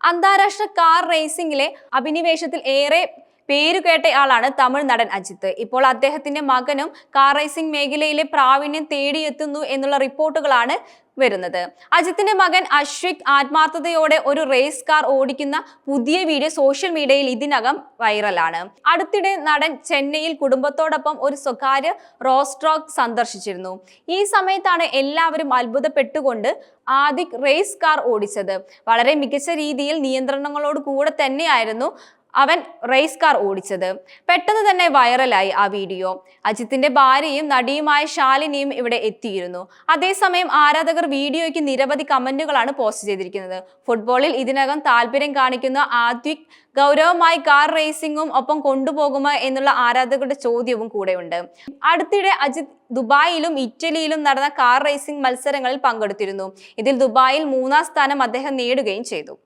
അന്താരാഷ്ട്ര കാർ റേസിംഗിലെ അഭിനിവേശത്തിൽ ഏറെ പേരുകേട്ടയാളാണ് തമിഴ് നടൻ അജിത്ത്. ഇപ്പോൾ അദ്ദേഹത്തിന്റെ മകനും കാർ റേസിംഗ് മേഖലയിലെ പ്രാവീണ്യം തേടിയെത്തുന്നു എന്നുള്ള റിപ്പോർട്ടുകളാണ് വരുന്നത്. അജിത്തിന്റെ മകൻ അശ്വിക് ആത്മാർത്ഥതയോടെ ഒരു റേസ് കാർ ഓടിക്കുന്ന പുതിയ വീഡിയോ സോഷ്യൽ മീഡിയയിൽ ഇതിനകം വൈറലാണ്. അടുത്തിടെ നടൻ ചെന്നൈയിൽ കുടുംബത്തോടൊപ്പം ഒരു സ്വകാര്യ റോസ് ട്രാക്ക് സന്ദർശിച്ചിരുന്നു. ഈ സമയത്താണ് എല്ലാവരും അത്ഭുതപ്പെട്ടുകൊണ്ട് ആദിക് റേസ് കാർ ഓടിച്ചത്. വളരെ മികച്ച രീതിയിൽ നിയന്ത്രണങ്ങളോട് കൂടെ തന്നെയായിരുന്നു അവൻ റേസ് കാർ ഓടിച്ചത്. പെട്ടെന്ന് തന്നെ വൈറലായി ആ വീഡിയോ. അജിത്തിന്റെ ഭാര്യയും നടിയുമായ ശാലിനിയും ഇവിടെ എത്തിയിരുന്നു. അതേസമയം ആരാധകർ വീഡിയോയ്ക്ക് നിരവധി കമന്റുകളാണ് പോസ്റ്റ് ചെയ്തിരിക്കുന്നത്. ഫുട്ബോളിൽ ഇതിനകം താല്പര്യം കാണിക്കുന്ന ആദ്വിക് ഗൗരവമായി കാർ റേസിംഗും ഒപ്പം കൊണ്ടുപോകുമോ എന്നുള്ള ആരാധകരുടെ ചോദ്യവും കൂടെയുണ്ട്. അടുത്തിടെ അജിത് ദുബായിലും ഇറ്റലിയിലും നടന്ന കാർ റേസിംഗ് മത്സരങ്ങളിൽ പങ്കെടുത്തിരുന്നു. ഇതിൽ ദുബായിൽ 3ാം സ്ഥാനം അദ്ദേഹം നേടുകയും ചെയ്തു.